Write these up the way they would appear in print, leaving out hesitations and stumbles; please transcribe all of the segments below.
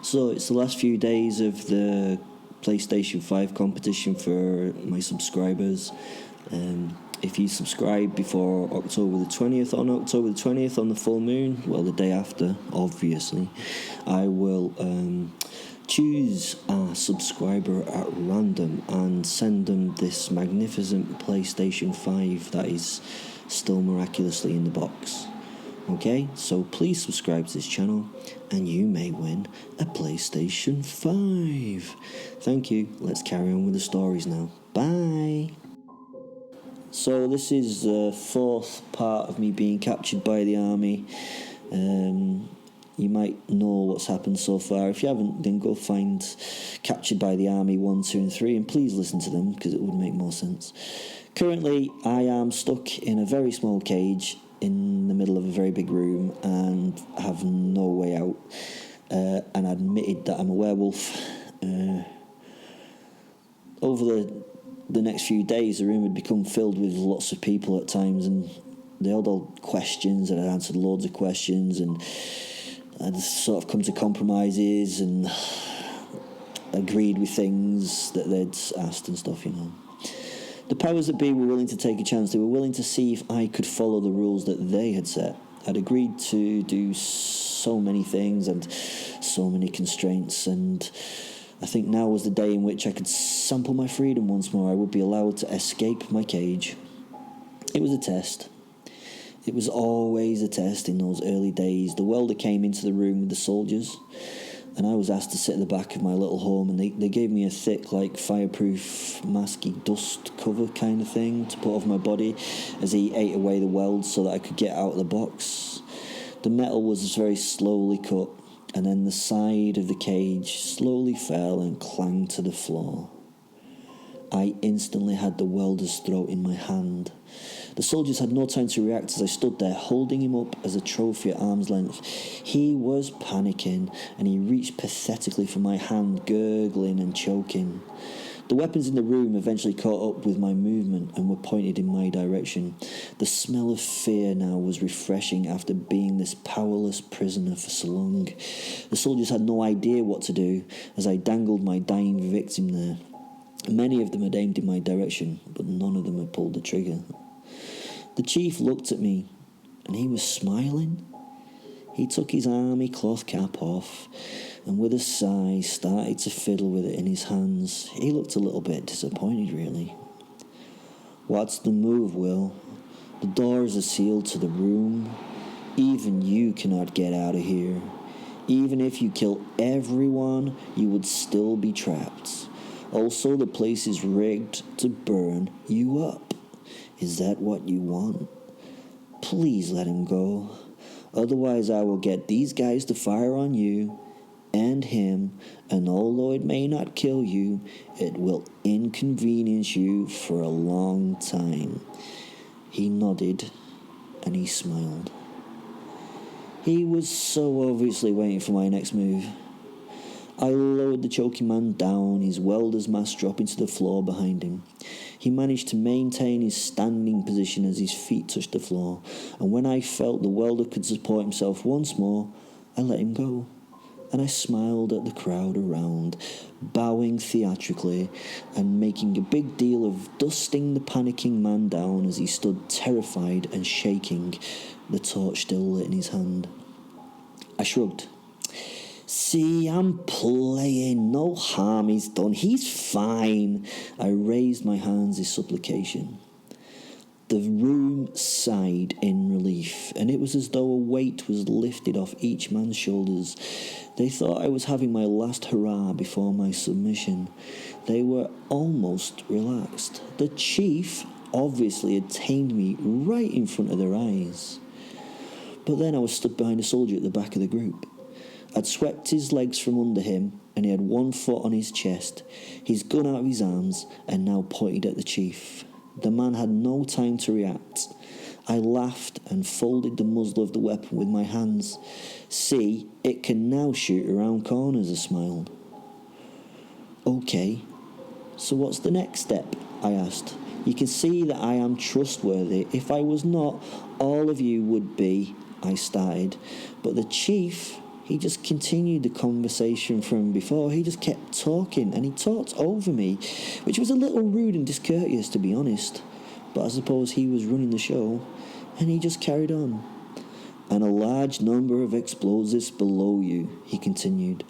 So it's the last few days of the PlayStation 5 competition for my subscribers. If you subscribe before October the 20th, on the full moon, well, the day after, obviously, I will choose a subscriber at random and send them this magnificent PlayStation 5 that is still miraculously in the box. Okay, so please subscribe to this channel and you may win a PlayStation 5. Thank you. Let's carry on with the stories now. Bye. So this is the fourth part of me being captured by the army. You might know what's happened so far. If you haven't, then go find Captured by the Army 1, 2 and 3 and please listen to them because it would make more sense. Currently, I am stuck in a very small cage in the middle of a very big room and have no way out, and admitted that I'm a werewolf. Over the next few days, the room had become filled with lots of people at times, and they all had questions, and I'd answered loads of questions, and I'd sort of come to compromises and agreed with things that they'd asked and stuff, you know. The powers that be were willing to take a chance. They were willing to see if I could follow the rules that they had set. I'd agreed to do so many things and so many constraints, and I think now was the day in which I could sample my freedom once more. I would be allowed to escape my cage. It was a test. It was always a test in those early days. The welder came into the room with the soldiers, and I was asked to sit at the back of my little home, and they gave me a thick, like, fireproof, masky dust cover kind of thing to put over my body as he ate away the weld so that I could get out of the box. The metal was very slowly cut, and then the side of the cage slowly fell and clanged to the floor. I instantly had the welder's throat in my hand. The soldiers had no time to react as I stood there, holding him up as a trophy at arm's length. He was panicking, and he reached pathetically for my hand, gurgling and choking. The weapons in the room eventually caught up with my movement and were pointed in my direction. The smell of fear now was refreshing after being this powerless prisoner for so long. The soldiers had no idea what to do as I dangled my dying victim there. Many of them had aimed in my direction, but none of them had pulled the trigger. The chief looked at me, and he was smiling. He took his army cloth cap off, and with a sigh started to fiddle with it in his hands. He looked a little bit disappointed, really. "What's the move, Will? The doors are sealed to the room. Even you cannot get out of here. Even if you kill everyone, you would still be trapped. Also, the place is rigged to burn you up. Is that what you want? Please let him go. Otherwise, I will get these guys to fire on you and him, and although it may not kill you, it will inconvenience you for a long time." He nodded, and he smiled. He was so obviously waiting for my next move. I lowered the choking man down, his welder's mask dropping to the floor behind him. He managed to maintain his standing position as his feet touched the floor, and when I felt the welder could support himself once more, I let him go, and I smiled at the crowd around, bowing theatrically and making a big deal of dusting the panicking man down as he stood terrified and shaking, the torch still lit in his hand. I shrugged. "See, I'm playing. No harm is done. He's fine." I raised my hands in supplication. The room sighed in relief, and it was as though a weight was lifted off each man's shoulders. They thought I was having my last hurrah before my submission. They were almost relaxed. The chief obviously had tamed me right in front of their eyes. But then I was stood behind a soldier at the back of the group. I'd swept his legs from under him, and he had one foot on his chest, his gun out of his arms, and now pointed at the chief. The man had no time to react. I laughed and folded the muzzle of the weapon with my hands. "See, it can now shoot around corners," I smiled. "Okay, so what's the next step?" I asked. "You can see that I am trustworthy. If I was not, all of you would be," I started. But the chief, he just continued the conversation from before. He just kept talking, and he talked over me, which was a little rude and discourteous, to be honest. But I suppose he was running the show, and he just carried on. "And a large number of explosives below you," he continued.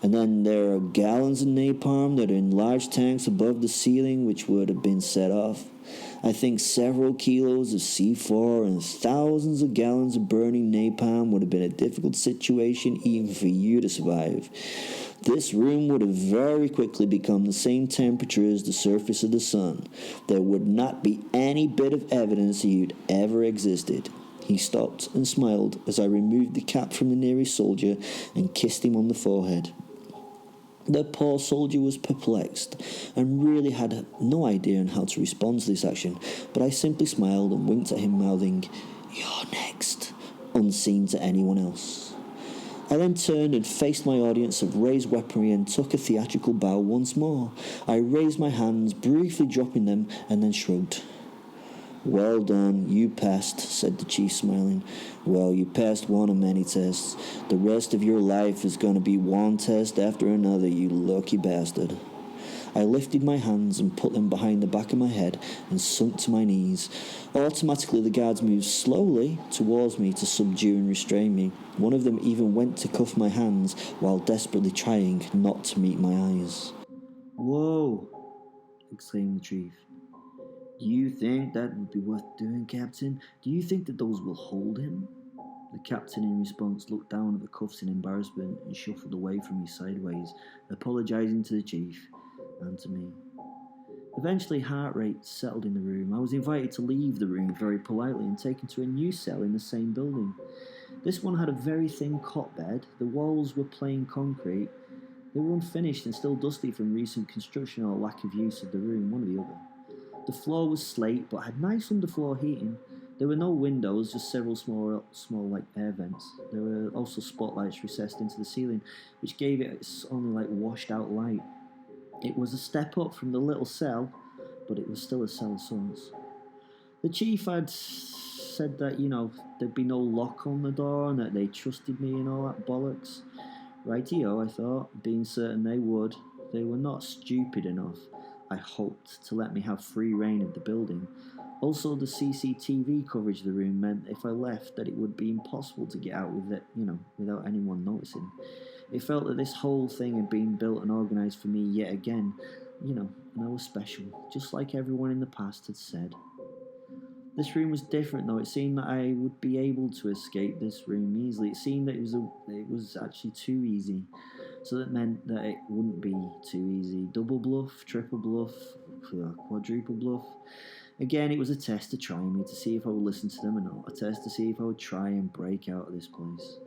"And then there are gallons of napalm that are in large tanks above the ceiling, which would have been set off. I think several kilos of C4 and thousands of gallons of burning napalm would have been a difficult situation even for you to survive. This room would have very quickly become the same temperature as the surface of the sun. There would not be any bit of evidence that you'd ever existed." He stopped and smiled as I removed the cap from the nearest soldier and kissed him on the forehead. The poor soldier was perplexed and really had no idea on how to respond to this action, but I simply smiled and winked at him, mouthing, "You're next," unseen to anyone else. I then turned and faced my audience of raised weaponry and took a theatrical bow once more. I raised my hands, briefly dropping them, and then shrugged. "Well done, you passed," said the chief, smiling. "Well, you passed one of many tests. The rest of your life is going to be one test after another, you lucky bastard." I lifted my hands and put them behind the back of my head and sunk to my knees. Automatically, the guards moved slowly towards me to subdue and restrain me. One of them even went to cuff my hands while desperately trying not to meet my eyes. "Whoa!" exclaimed the chief. "Do you think that would be worth doing, Captain? Do you think that those will hold him?" The captain, in response, looked down at the cuffs in embarrassment and shuffled away from me sideways, apologising to the chief and to me. Eventually, heart rate settled in the room. I was invited to leave the room very politely and taken to a new cell in the same building. This one had a very thin cot bed. The walls were plain concrete. They were unfinished and still dusty from recent construction or lack of use of the room, one or the other. The floor was slate, but had nice underfloor heating. There were no windows, just several small air vents. There were also spotlights recessed into the ceiling, which gave it its only washed out light. It was a step up from the little cell, but it was still a cell of sorts. The chief had said that, there'd be no lock on the door and that they trusted me and all that bollocks. Rightio, I thought, being certain they would. They were not stupid enough, I hoped, to let me have free reign of the building. Also, the CCTV coverage of the room meant if I left that it would be impossible to get out with it, without anyone noticing. It felt that this whole thing had been built and organised for me yet again, and I was special, just like everyone in the past had said. This room was different, though. It seemed that I would be able to escape this room easily. It seemed that it was actually too easy. So that meant that it wouldn't be too easy. Double bluff, triple bluff, quadruple bluff. Again, it was a test to try me, to see if I would listen to them or not. A test to see if I would try and break out of this place.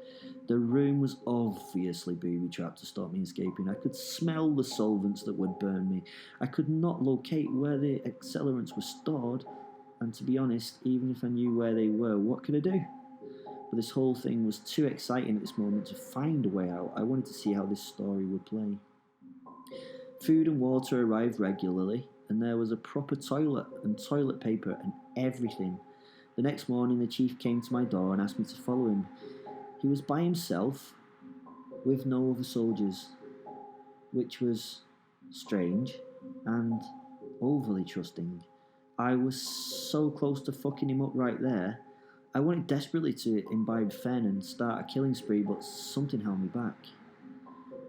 The room was obviously booby-trapped to stop me escaping. I could smell the solvents that would burn me. I could not locate where the accelerants were stored. And to be honest, even if I knew where they were, what could I do? But this whole thing was too exciting at this moment to find a way out. I wanted to see how this story would play. Food and water arrived regularly, and there was a proper toilet and toilet paper and everything. The next morning, the chief came to my door and asked me to follow him. He was by himself, with no other soldiers, which was strange and overly trusting. I was so close to fucking him up right there. I wanted desperately to imbibe fen and start a killing spree, but something held me back.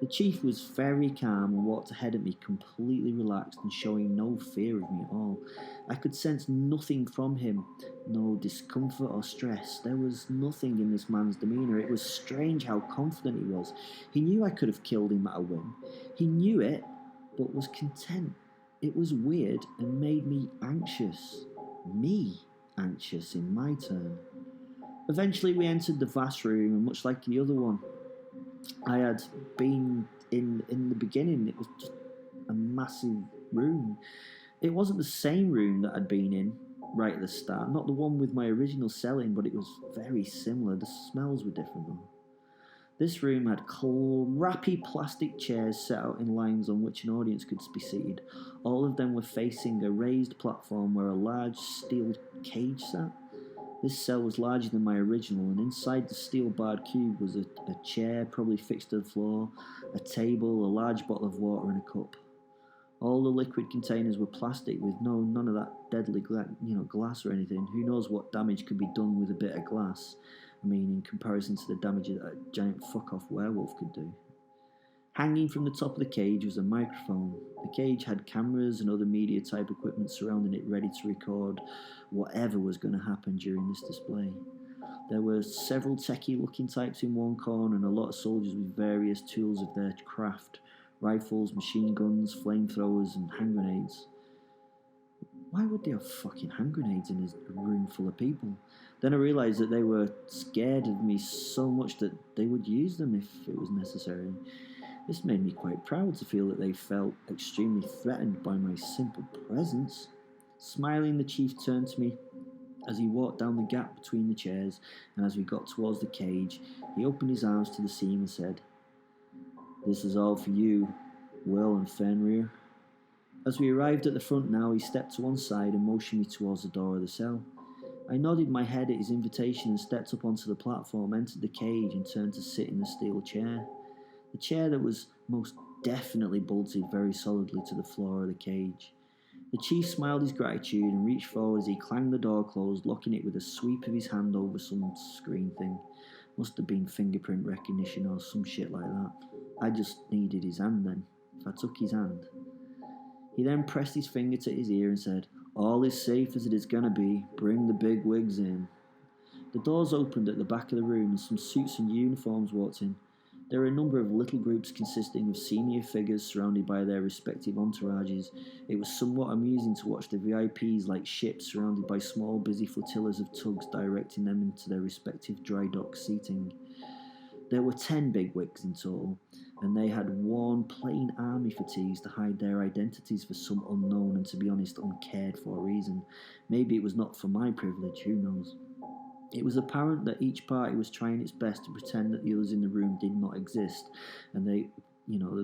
The chief was very calm and walked ahead of me, completely relaxed and showing no fear of me at all. I could sense nothing from him, no discomfort or stress. There was nothing in this man's demeanour. It was strange how confident he was. He knew I could have killed him at a whim. He knew it, but was content. It was weird and made me anxious. Me anxious in my turn. Eventually we entered the vast room, and much like the other one I had been in the beginning, it was just a massive room. It wasn't the same room that I'd been in right at the start, not the one with my original cell in, but it was very similar. The smells were different though. This room had crappy plastic chairs set out in lines on which an audience could be seated. All of them were facing a raised platform where a large steel cage sat. This cell was larger than my original, and inside the steel-barred cube was a chair, probably fixed to the floor, a table, a large bottle of water, and a cup. All the liquid containers were plastic with none of that deadly glass or anything. Who knows what damage could be done with a bit of glass? I mean, in comparison to the damage that a giant fuck-off werewolf could do. Hanging from the top of the cage was a microphone. The cage had cameras and other media-type equipment surrounding it, ready to record whatever was going to happen during this display. There were several techie-looking types in one corner and a lot of soldiers with various tools of their craft. Rifles, machine guns, flamethrowers, and hand grenades. Why would they have fucking hand grenades in a room full of people? Then I realised that they were scared of me so much that they would use them if it was necessary. This made me quite proud to feel that they felt extremely threatened by my simple presence. Smiling, the chief turned to me as he walked down the gap between the chairs, and as we got towards the cage, he opened his arms to the seam and said, "This is all for you, Will and Fenrir." As we arrived at the front now, he stepped to one side and motioned me towards the door of the cell. I nodded my head at his invitation and stepped up onto the platform, entered the cage and turned to sit in the steel chair. The chair that was most definitely bolted very solidly to the floor of the cage. The chief smiled his gratitude and reached forward as he clanged the door closed, locking it with a sweep of his hand over some screen thing. Must have been fingerprint recognition or some shit like that. I just needed his hand then, if I took his hand. He then pressed his finger to his ear and said, "All is safe as it is gonna be. Bring the big wigs in." The doors opened at the back of the room and some suits and uniforms walked in. There were a number of little groups consisting of senior figures surrounded by their respective entourages. It was somewhat amusing to watch the VIPs like ships surrounded by small busy flotillas of tugs directing them into their respective dry dock seating. There were 10 bigwigs in total, and they had worn plain army fatigues to hide their identities for some unknown and, to be honest, uncared for reason. Maybe it was not for my privilege, who knows. It was apparent that each party was trying its best to pretend that the others in the room did not exist, and that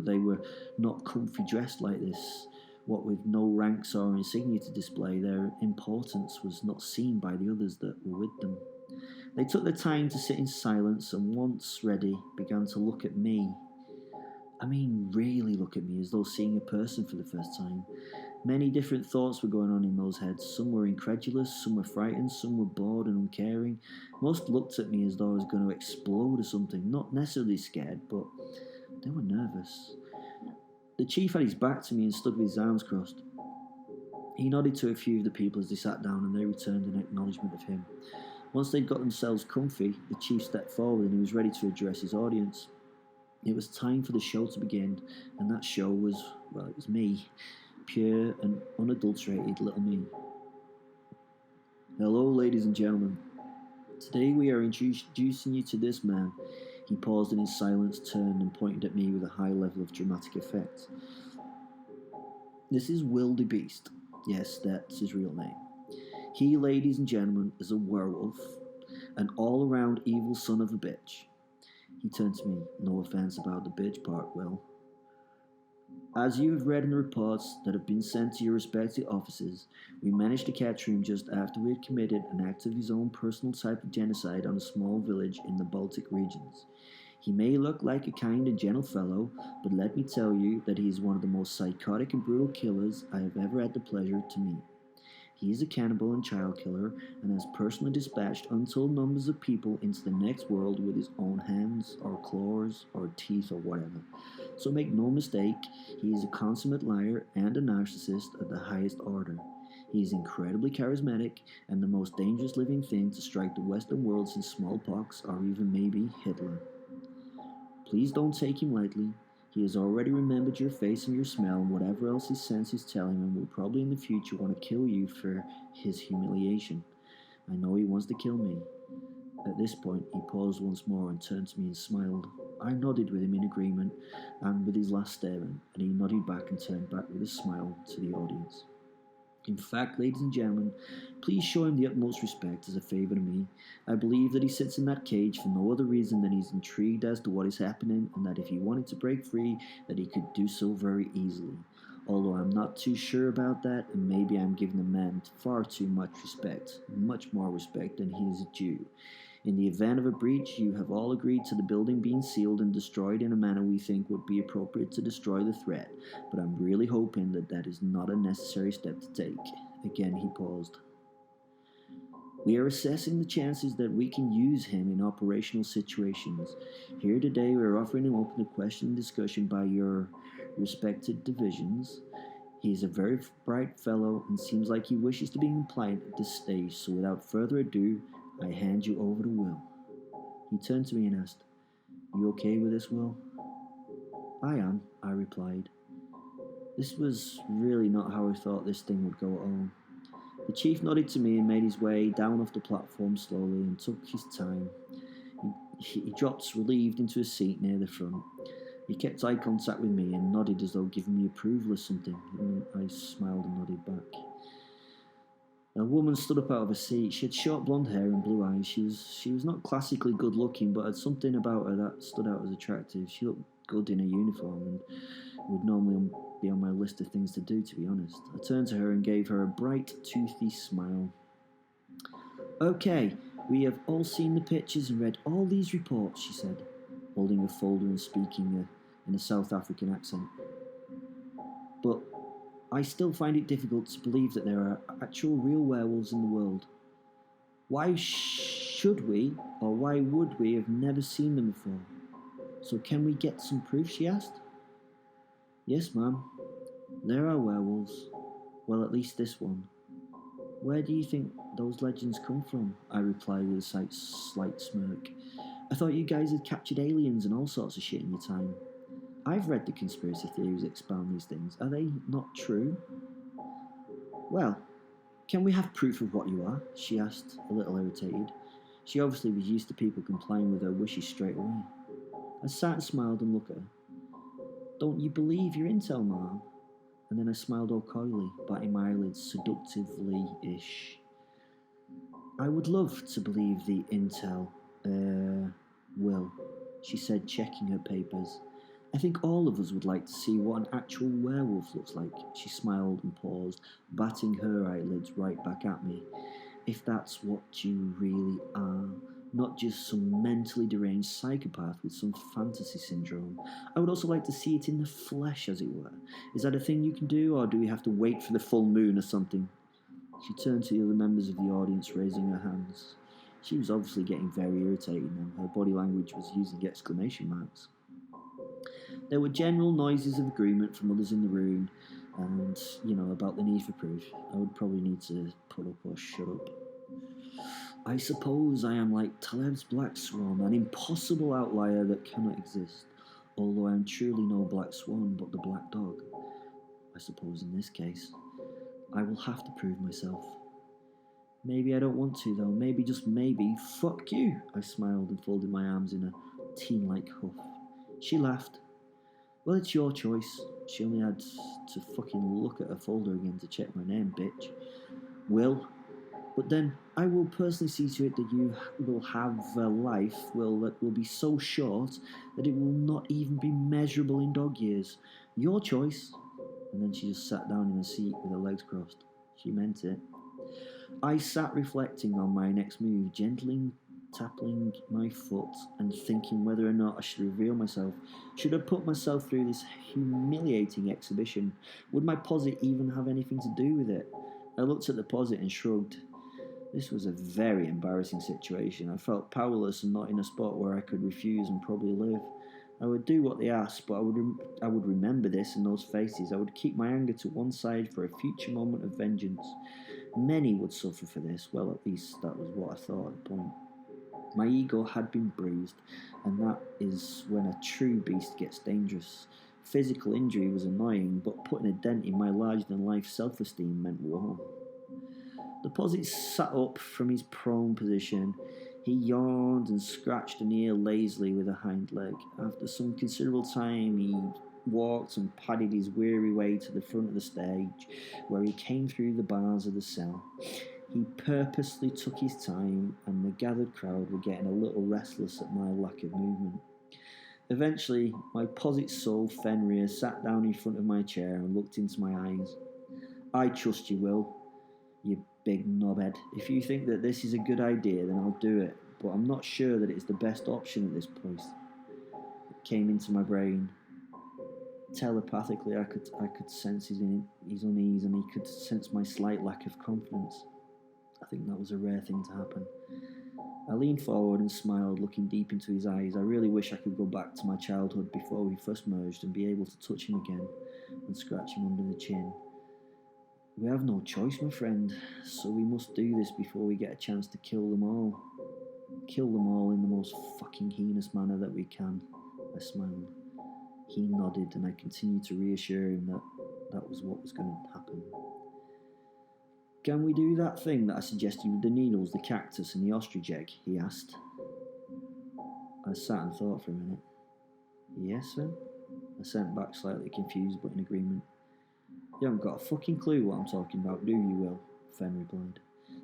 they were not comfy dressed like this. What with no ranks or insignia to display, their importance was not seen by the others that were with them. They took their time to sit in silence and, once ready, began to look at me. I mean, really look at me, as though seeing a person for the first time. Many different thoughts were going on in those heads. Some were incredulous, some were frightened, some were bored and uncaring. Most looked at me as though I was going to explode or something. Not necessarily scared, but they were nervous. The chief had his back to me and stood with his arms crossed. He nodded to a few of the people as they sat down, and they returned an acknowledgement of him. Once they'd got themselves comfy, the chief stepped forward and he was ready to address his audience. It was time for the show to begin, and that show was, well, it was me. Pure and unadulterated little me. "Hello, ladies and gentlemen. Today we are introducing you to this man." He paused in his silence, turned and pointed at me with a high level of dramatic effect. "This is Will the Beast. Yes, that's his real name. He, ladies and gentlemen, is a werewolf, an all-around evil son of a bitch." He turned to me. "No offense about the bitch part, Will. As you have read in the reports that have been sent to your respective offices, we managed to capture him just after we had committed an act of his own personal type of genocide on a small village in the Baltic regions. He may look like a kind and gentle fellow, but let me tell you that he is one of the most psychotic and brutal killers I have ever had the pleasure to meet. He is a cannibal and child killer, and has personally dispatched untold numbers of people into the next world with his own hands, or claws, or teeth, or whatever. So make no mistake, he is a consummate liar and a narcissist of the highest order. He is incredibly charismatic, and the most dangerous living thing to strike the Western world since smallpox, or even maybe Hitler. Please don't take him lightly. He has already remembered your face and your smell and whatever else his senses tell him, and will probably in the future want to kill you for his humiliation. I know he wants to kill me." At this point, he paused once more and turned to me and smiled. I nodded with him in agreement and with his last statement, and he nodded back and turned back with a smile to the audience. "In fact, ladies and gentlemen, please show him the utmost respect as a favour to me. I believe that he sits in that cage for no other reason than he's intrigued as to what is happening, and that if he wanted to break free, that he could do so very easily. although I'm not too sure about that, and maybe I'm giving the man far too much respect, much more respect than he is due. In the event of a breach, you have all agreed to the building being sealed and destroyed in a manner we think would be appropriate to destroy the threat, but I'm really hoping that that is not a necessary step to take. Again, he paused. We are assessing the chances that we can use him in operational situations. Here today, we are offering him open to question and discussion by your respected divisions. He is a very bright fellow and seems like he wishes to be compliant at this stage, so without further ado, I hand you over to Will. He turned to me and asked, You okay with this, Will? I am, I replied. This was really not how I thought this thing would go at all. The chief nodded to me and made his way down off the platform slowly and took his time. He dropped relieved into a seat near the front. He kept eye contact with me and nodded as though giving me approval or something, and I smiled and nodded back. A woman stood up out of her seat. She had short blonde hair and blue eyes. She was not classically good looking, but had something about her that stood out as attractive. She looked good in her uniform and would normally be on my list of things to do, to be honest. I turned to her and gave her a bright, toothy smile. Okay, we have all seen the pictures and read all these reports, she said, holding a folder and speaking in a South African accent. But I still find it difficult to believe that there are actual real werewolves in the world. Why should we, or why would we, have never seen them before? So can we get some proof, she asked. Yes, ma'am. There are werewolves. Well, at least this one. Where do you think those legends come from? I replied with a slight smirk. I thought you guys had captured aliens and all sorts of shit in your time. I've read the conspiracy theories expound these things. Are they not true? Well, can we have proof of what you are? She asked, a little irritated. She obviously was used to people complying with her wishes straight away. I sat and smiled and looked at her. Don't you believe your intel, ma'am? And then I smiled all coyly, batting my eyelids seductively-ish. I would love to believe the intel, Will, she said, checking her papers. I think all of us would like to see what an actual werewolf looks like. She smiled and paused, batting her eyelids right back at me. If that's what you really are, not just some mentally deranged psychopath with some fantasy syndrome. I would also like to see it in the flesh, as it were. Is that a thing you can do, or do we have to wait for the full moon or something? She turned to the other members of the audience, raising her hands. She was obviously getting very irritated now. Her body language was using exclamation marks. There were general noises of agreement from others in the room, and, about the need for proof. I would probably need to put up or shut up. I suppose I am like Taleb's black swan, an impossible outlier that cannot exist, although I am truly no black swan but the black dog. I suppose in this case, I will have to prove myself. Maybe I don't want to, though. Maybe, just maybe, fuck you. I smiled and folded my arms in a teen-like huff. She laughed. Well, it's your choice. She only had to fucking look at her folder again to check my name, bitch. Will. But then I will personally see to it that you will have a life that will be so short that it will not even be measurable in dog years. Your choice. And then she just sat down in a seat with her legs crossed. She meant it. I sat reflecting on my next move, gently tapping my foot and thinking whether or not I should reveal myself. Should I put myself through this humiliating exhibition? Would my posit even have anything to do with it? I looked at the posit and shrugged. This was a very embarrassing situation. I felt powerless and not in a spot where I could refuse and probably live. I would do what they asked, but I would remember this and those faces. I would keep my anger to one side for a future moment of vengeance. Many would suffer for this. Well, at least that was what I thought at the point. My ego had been bruised, and that is when a true beast gets dangerous. Physical injury was annoying, but putting a dent in my larger-than-life self-esteem meant war. The posit sat up from his prone position. He yawned and scratched an ear lazily with a hind leg. After some considerable time, he walked and padded his weary way to the front of the stage, where he came through the bars of the cell. He purposely took his time, and the gathered crowd were getting a little restless at my lack of movement. Eventually, my posit soul Fenrir sat down in front of my chair and looked into my eyes. I trust you, Will, you big knobhead. If you think that this is a good idea, then I'll do it, but I'm not sure that it's the best option at this point. It came into my brain. Telepathically, I could sense his unease, and he could sense my slight lack of confidence. I think that was a rare thing to happen. I leaned forward and smiled, looking deep into his eyes. I really wish I could go back to my childhood before we first merged and be able to touch him again and scratch him under the chin. We have no choice, my friend, so we must do this before we get a chance to kill them all. Kill them all in the most fucking heinous manner that we can. I smiled. He nodded, and I continued to reassure him that that was what was going to happen. Can we do that thing that I suggested with the needles, the cactus and the ostrich egg? He asked. I sat and thought for a minute. Yes, then? I sent back slightly confused but in agreement. You haven't got a fucking clue what I'm talking about, do you, Will? Fen replied.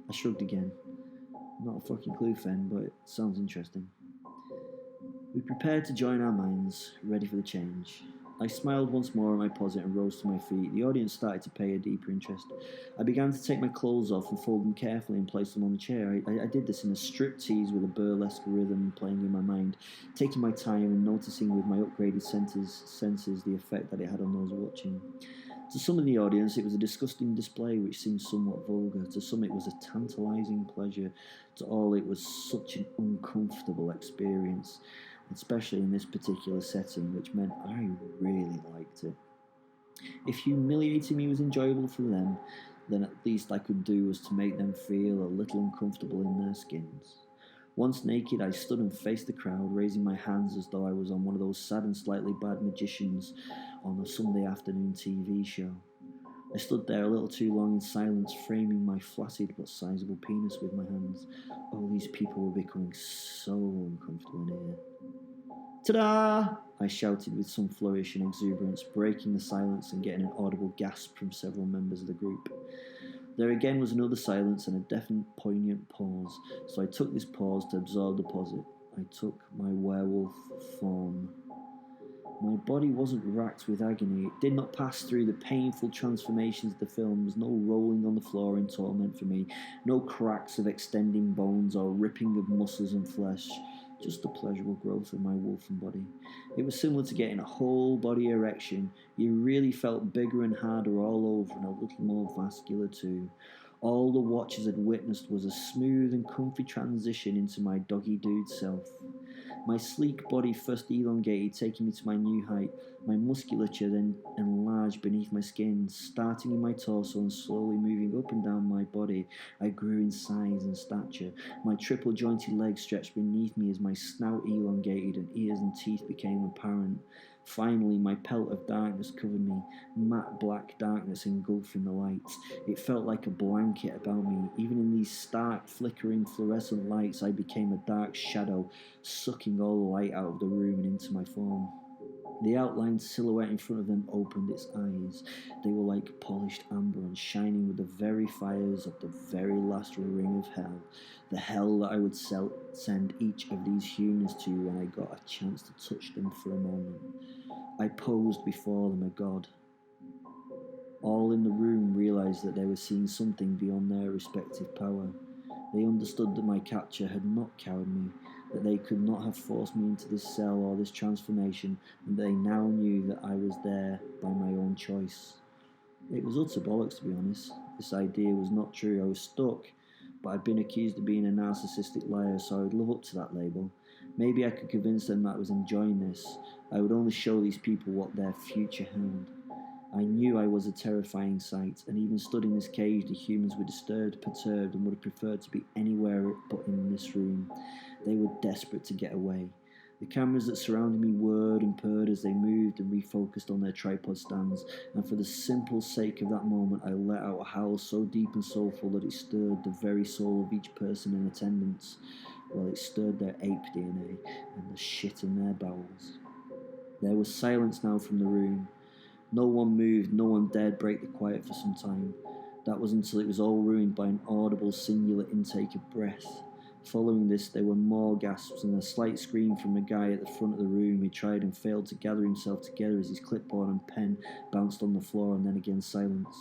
I shrugged again. Not a fucking clue, Fen, but it sounds interesting. We prepared to join our minds, ready for the change. I smiled once more at my posit and rose to my feet. The audience started to pay a deeper interest. I began to take my clothes off and fold them carefully and place them on the chair. I did this in a striptease with a burlesque rhythm playing in my mind, taking my time and noticing with my upgraded senses the effect that it had on those watching. To some in the audience, it was a disgusting display which seemed somewhat vulgar. To some, it was a tantalising pleasure. To all, it was such an uncomfortable experience, especially in this particular setting, which meant I really liked it. If humiliating me was enjoyable for them, then at least I could do was to make them feel a little uncomfortable in their skins. Once naked, I stood and faced the crowd, raising my hands as though I was on one of those sad and slightly bad magicians on a Sunday afternoon TV show. I stood there a little too long in silence, framing my flaccid but sizable penis with my hands. Oh, these people were becoming so uncomfortable in here. Ta-da! I shouted with some flourish and exuberance, breaking the silence and getting an audible gasp from several members of the group. There again was another silence and a definite poignant pause, so I took this pause to absorb the posit. I took my werewolf form. My body wasn't racked with agony. It did not pass through the painful transformations of the films. No rolling on the floor in torment for me. No cracks of extending bones or ripping of muscles and flesh. Just the pleasurable growth of my wolfen body. It was similar to getting a whole body erection. You really felt bigger and harder all over and a little more vascular too. All the watchers had witnessed was a smooth and comfy transition into my doggy dude self. My sleek body first elongated, taking me to my new height. My musculature then enlarged beneath my skin, starting in my torso and slowly moving up and down my body. I grew in size and stature. My triple-jointed legs stretched beneath me as my snout elongated and ears and teeth became apparent. Finally, my pelt of darkness covered me, matte black darkness engulfing the lights. It felt like a blanket about me. Even in these stark, flickering, fluorescent lights, I became a dark shadow, sucking all the light out of the room and into my form. The outlined silhouette in front of them opened its eyes. They were like polished amber and shining with the very fires of the very last ring of hell. The hell that I would send each of these humans to when I got a chance to touch them for a moment. I posed before them a god. All in the room realised that they were seeing something beyond their respective power. They understood that my capture had not cowed me, that they could not have forced me into this cell or this transformation, and they now knew that I was there by my own choice. It was utter bollocks, to be honest. This idea was not true. I was stuck, but I'd been accused of being a narcissistic liar, so I would live up to that label. Maybe I could convince them that I was enjoying this. I would only show these people what their future held. I knew I was a terrifying sight, and even stood in this cage, the humans were disturbed, perturbed, and would have preferred to be anywhere but in this room. They were desperate to get away. The cameras that surrounded me whirred and purred as they moved and refocused on their tripod stands, and for the simple sake of that moment, I let out a howl so deep and soulful that it stirred the very soul of each person in attendance. Well, it stirred their ape DNA and the shit in their bowels. There was silence now from the room. No one moved, no one dared break the quiet for some time. That was until it was all ruined by an audible singular intake of breath. Following this, there were more gasps and a slight scream from a guy at the front of the room. He tried and failed to gather himself together as his clipboard and pen bounced on the floor, and then again silence.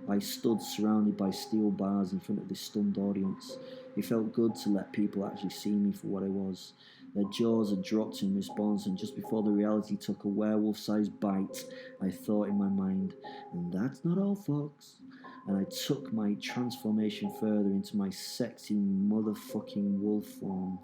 I stood surrounded by steel bars in front of this stunned audience. It felt good to let people actually see me for what I was. Their jaws had dropped in response, and just before the reality took a werewolf-sized bite, I thought in my mind, and that's not all, folks. And I took my transformation further into my sexy motherfucking wolf form.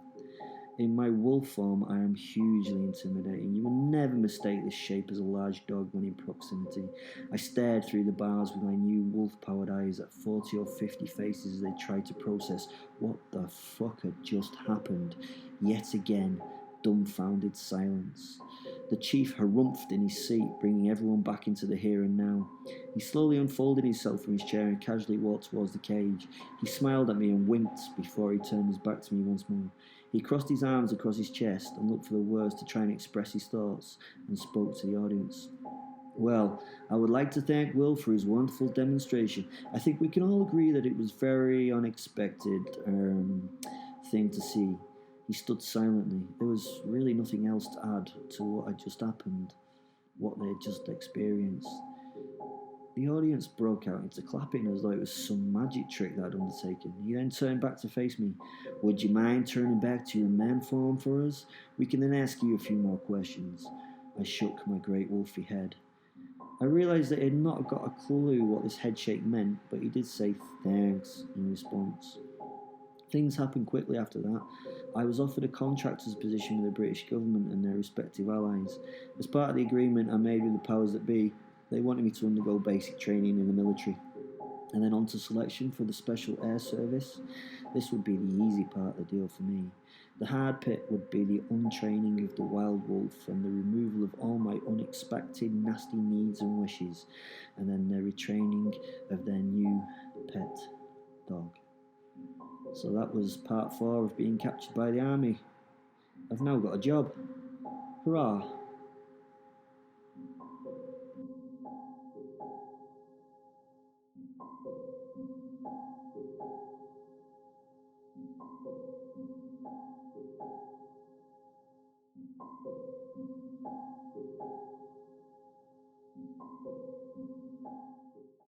In my wolf form, I am hugely intimidating. You will never mistake this shape as a large dog when in proximity. I stared through the bars with my new wolf-powered eyes at 40 or 50 faces as they tried to process what the fuck had just happened. Yet again, dumbfounded silence. The chief harumphed in his seat, bringing everyone back into the here and now. He slowly unfolded himself from his chair and casually walked towards the cage. He smiled at me and winked before he turned his back to me once more. He crossed his arms across his chest and looked for the words to try and express his thoughts, and spoke to the audience. Well, I would like to thank Will for his wonderful demonstration. I think we can all agree that it was very unexpected thing to see. He stood silently. There was really nothing else to add to what had just happened, what they had just experienced. The audience broke out into clapping as though it was some magic trick that I'd undertaken. He then turned back to face me. Would you mind turning back to your man form for us? We can then ask you a few more questions. I shook my great wolfy head. I realised that he had not got a clue what this headshake meant, but he did say thanks in response. Things happened quickly after that. I was offered a contractor's position with the British government and their respective allies. As part of the agreement I made with the powers that be, they wanted me to undergo basic training in the military, and then on to selection for the Special Air Service. This would be the easy part of the deal for me. The hard bit would be the untraining of the wild wolf and the removal of all my unexpected nasty needs and wishes, and then the retraining of their new pet dog. So that was part 4 of being captured by the army. I've now got a job. Hurrah!